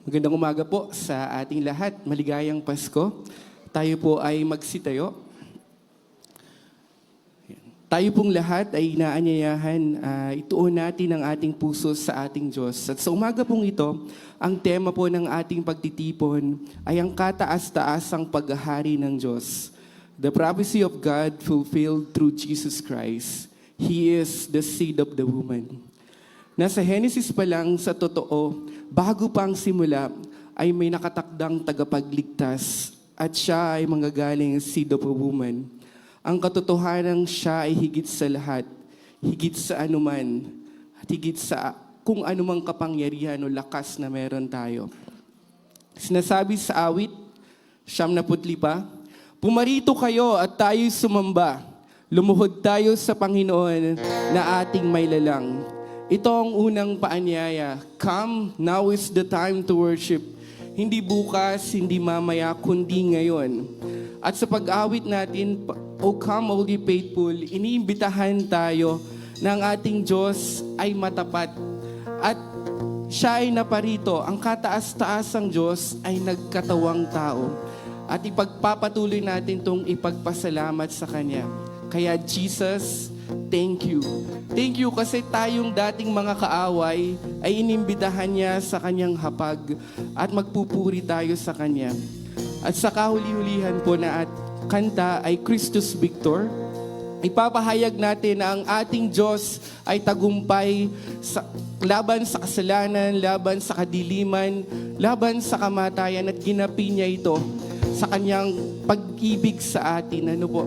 Magandang umaga po sa ating lahat. Maligayang Pasko. Tayo po ay magsitayo. Tayo pong lahat ay inaanyayahan, ituon natin ang ating puso sa ating Diyos. At sa umaga pong ito, ang tema po ng ating pagtitipon ay ang kataas-taasang paghahari ng Diyos. The prophecy of God fulfilled through Jesus Christ. He is the seed of the woman. Nasa Genesis pa lang sa totoo, bago pa ang simula, ay may nakatakdang tagapagligtas at siya ay manggagaling seed of a woman. Ang katotohanan siya ay higit sa lahat, higit sa anuman, at higit sa kung anumang kapangyarihan o lakas na meron tayo. Sinasabi sa awit, 75, pumarito kayo at tayo'y sumamba. Lumuhod tayo sa Panginoon na ating mailalang. Ito ang unang paanyaya. Come, now is the time to worship. Hindi bukas, hindi mamaya, kundi ngayon. At sa pag-awit natin, O come, all ye faithful, iniimbitahan tayo na ang ating Diyos ay matapat. At siya ay naparito. Ang kataas-taasang Diyos ay nagkatawang tao. At ipagpapatuloy natin itong ipagpasalamat sa Kanya. Kaya Jesus, thank you. Thank you kasi tayong dating mga kaaway ay inimbitahan niya sa Kanyang hapag at magpupuri tayo sa Kanya. At sa kahuli-hulihan po na at kanta ay Christus Victor. Ipapahayag natin na ang ating Diyos ay tagumpay laban sa kasalanan, laban sa kadiliman, laban sa kamatayan at ginapi niya ito sa Kanyang pag-ibig sa atin. Ano po?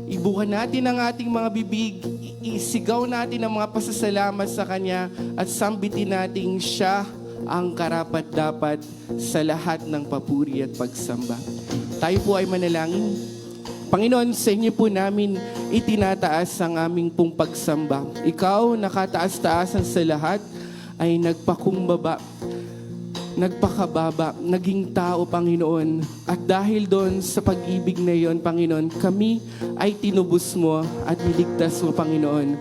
Ibuhan natin ang ating mga bibig, isigaw natin ang mga pasasalamat sa Kanya at sambitin natin siya ang karapat-dapat sa lahat ng papuri at pagsamba. Tayo po ay manalangin. Panginoon, sa inyo po namin itinataas ang aming pong pagsamba. Ikaw, nakataas-taasan sa lahat, ay nagpakumbaba, nagpakababa, naging tao, Panginoon. At dahil doon sa pag-ibig na iyon, Panginoon, kami ay tinubos mo at niligtas mo, Panginoon.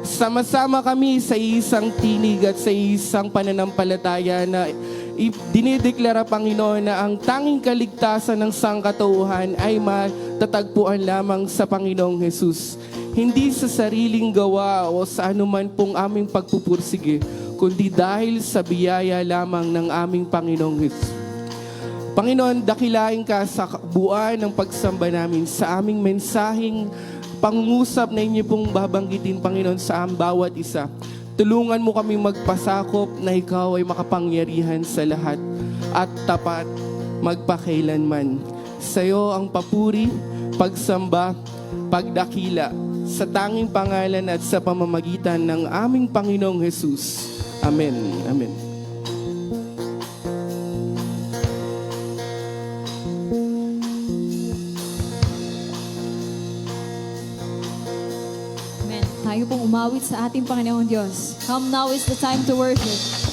Sama-sama kami sa isang tinig at sa isang pananampalataya na dinideklara, Panginoon, na ang tanging kaligtasan ng sangkatauhan ay matatagpuan lamang sa Panginoong Jesus. Hindi sa sariling gawa o sa anuman pong aming pagpupursige, kundi dahil sa biyaya lamang ng aming Panginoong Jesus. Panginoon, dakilain ka sa buwan ng pagsamba namin, sa aming mensaheng pangungusap na inyo pong babanggitin, Panginoon, sa bawat isa. Tulungan mo kami magpasakop na ikaw ay makapangyarihan sa lahat at tapat magpakailanman. Sa iyo ang papuri, pagsamba, pagdakila sa tanging pangalan at sa pamamagitan ng aming Panginoong Jesus. Amen. Amen. Tayo pong umawit sa ating Panginoong Diyos. Come, now is the time to worship.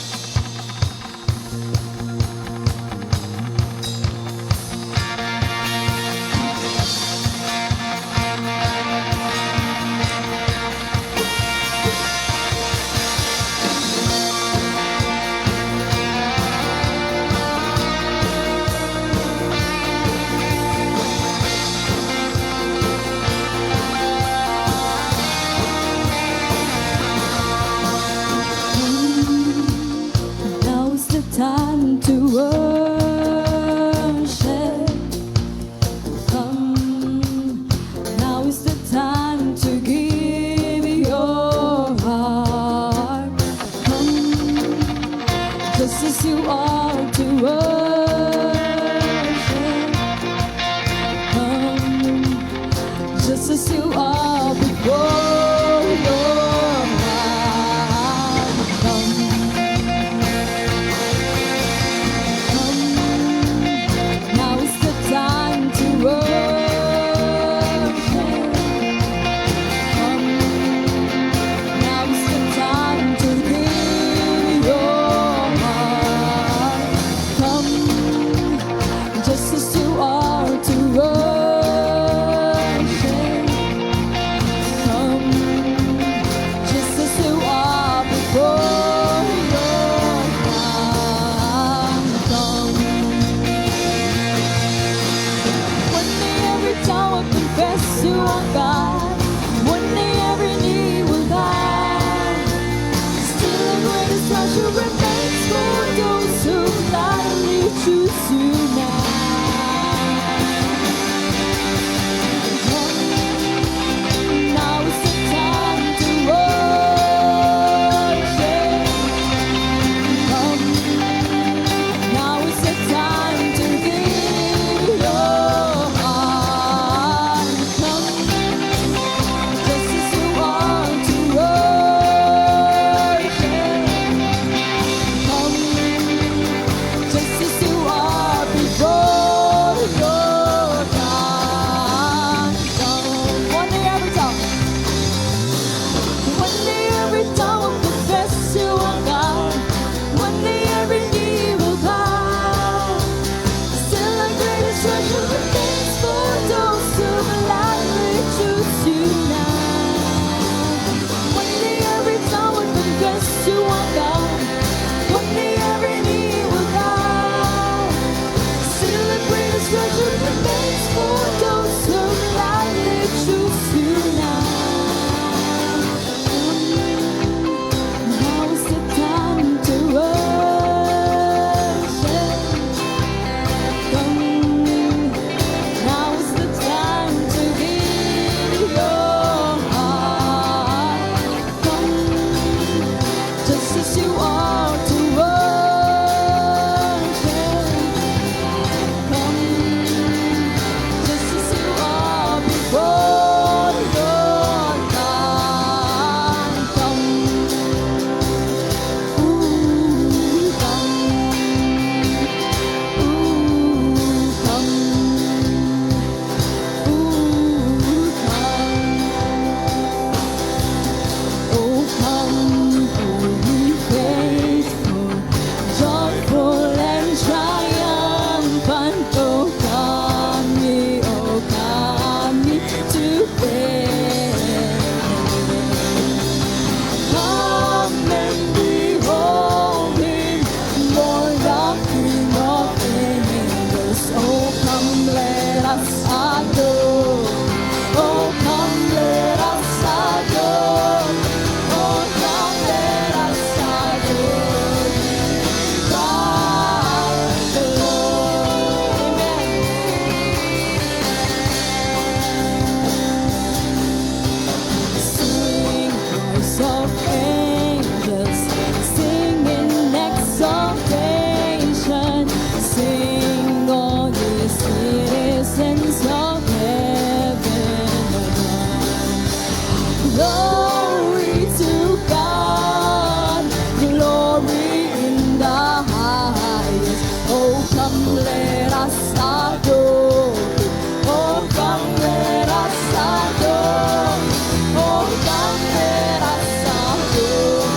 come let us adore Him. Oh, come let us adore Him. Oh, come let us adore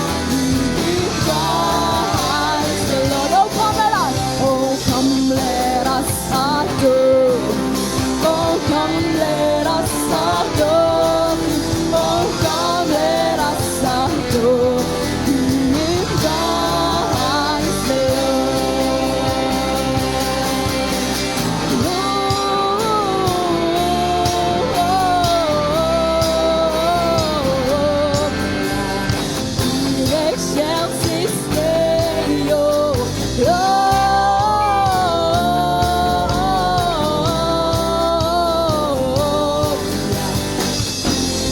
Him. Christ the Lord. Oh, come let us. Oh, come let us adore Him. Oh, come let us adore Him. Oh, come let us adore Him. Christ the Lord. Excelsis Deo.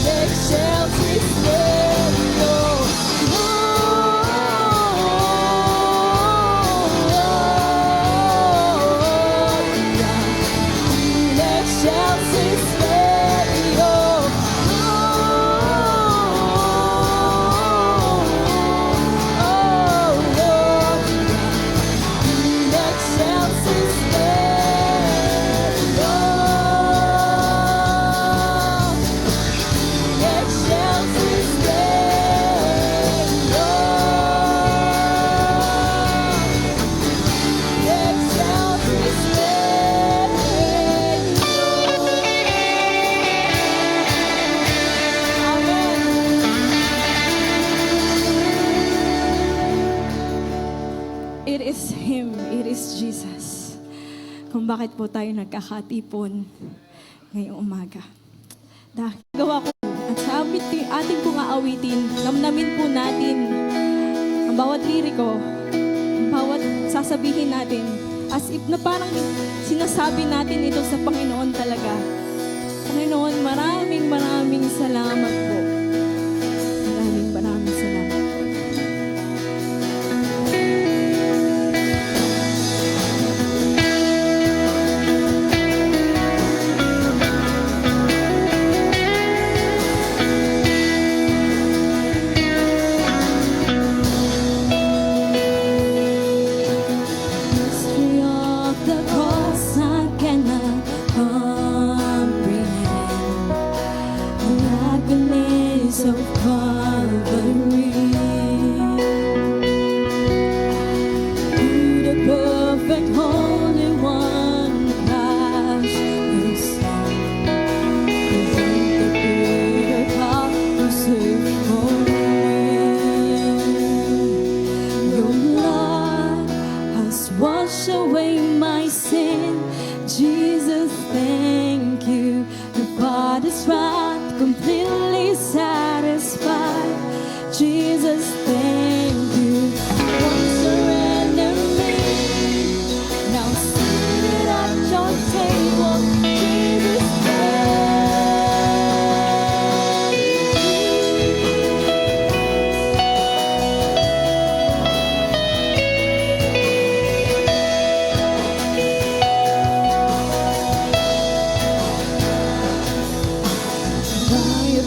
Excelsis Deo. Excelsis Deo. Excelsis Deo. Excelsis Deo. Excelsis Deo. Amen. It is Him, it is Jesus. Kung bakit po tayo nagkakatipon ngayong umaga. Dahil gawa ko at sa ating pong aawitin, namnamin po natin ang bawat liriko, ang bawat sasabihin natin, as if na parang sinasabi natin ito sa Panginoon talaga. Panginoon, maraming salamat po. Maraming salamat. Mystery of the cross I cannot comprehend. The agonies of Calvary. To the perfect Holy One, Christ the Son, present the bitter cup to save for me. Your blood has washed away my sin. Jesus, thank you. The Father's wrath completely satisfied. Jesus, thank you. Once your enemy, now seated at your table. Jesus, by your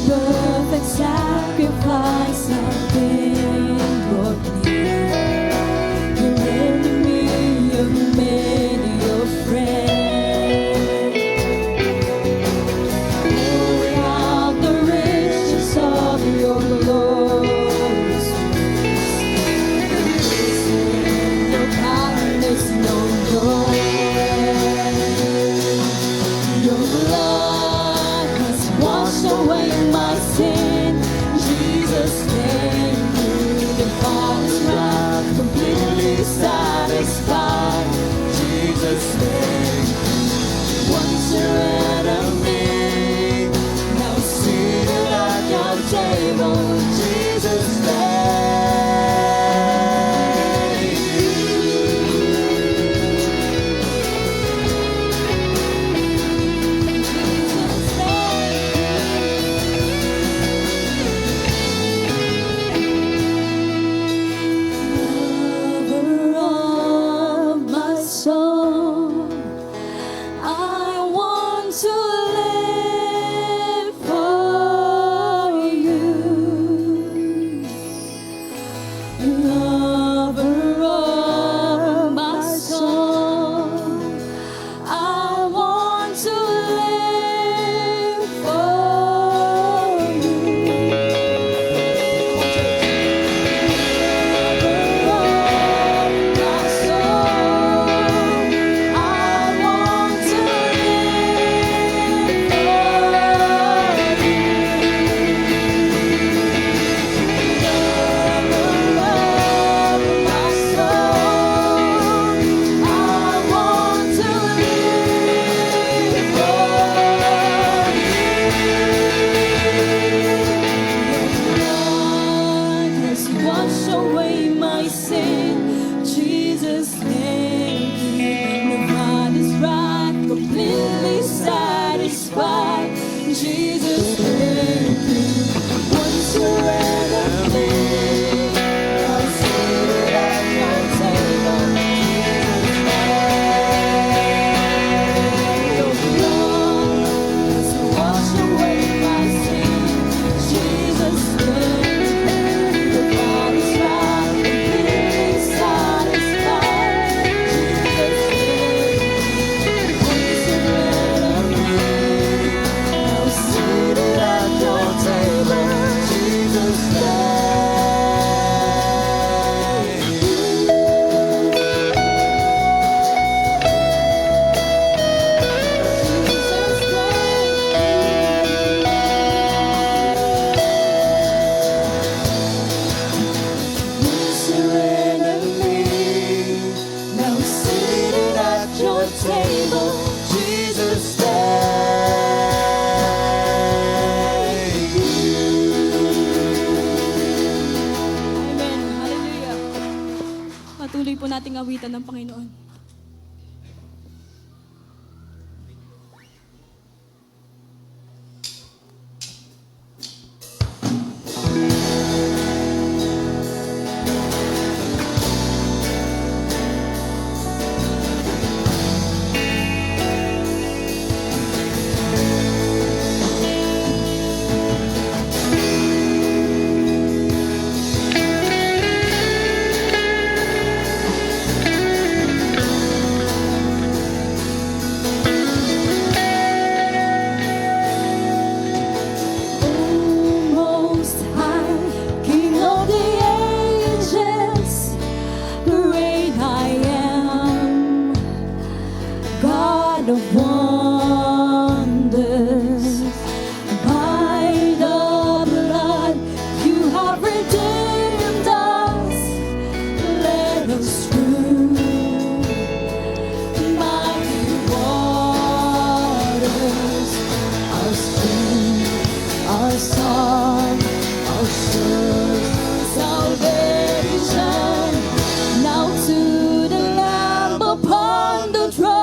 table, Jesus, thank Amen. Hallelujah. Patuloy po nating awitan ng Panginoon. Most High, King of the ages, great I am, God of wonders. By the blood you have redeemed us, let us through mighty waters, our strength, our song, our sure salvation. Now to the Lamb upon the throne,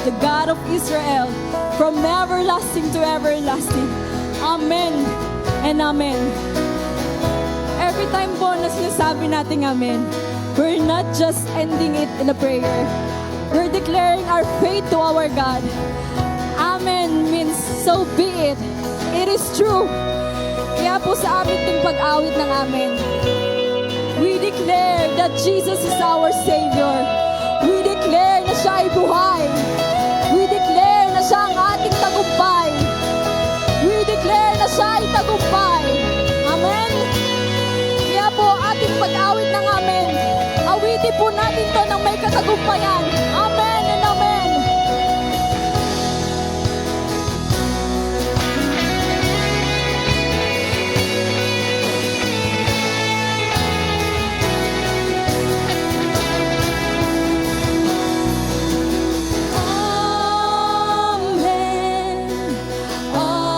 the God of Israel, from everlasting to everlasting. Amen and amen. Every time po na sinasabi natin amen, we're not just ending it in a prayer. We're declaring our faith to our God. Amen means so be it. It is true. Kaya po sa amin ting pag-awit ng amen, we declare that Jesus is our Savior. We declare na siya ay buhay. We declare na siya ang ating tagumpay. We declare na siya ay tagumpay. Amen? Kaya po ating pag-awit ng amen, awitin po natin to ng may katagumpayan. Amen and amen. Amen. Amen.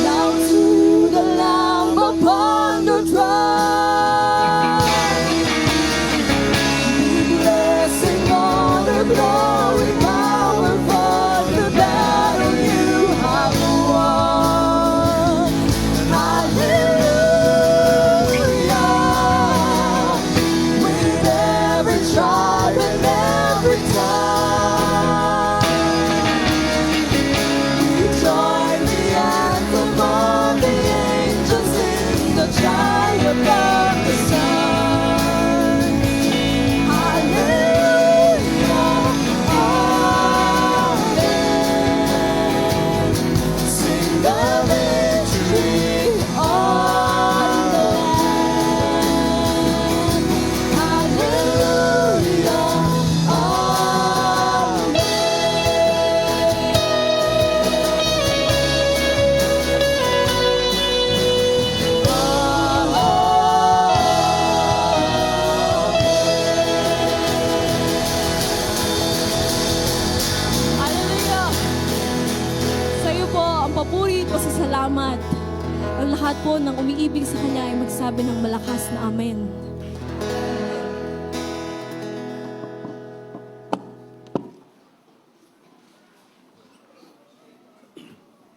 Down to the Lamb upon the throne, be blessing, honor, glory, power for the battle you have won. Hallelujah, with every tribe and every tongue. We join the anthem of the angels in the triumph of the sun. Hallelujah, amen. Sing the victory on the land. Hallelujah, amen. Hallelujah! Sa iyo po ang papuri at pasasalamat. Ang lahat po ng umiibig sa Kanya ay magsabi ng malakas na amen.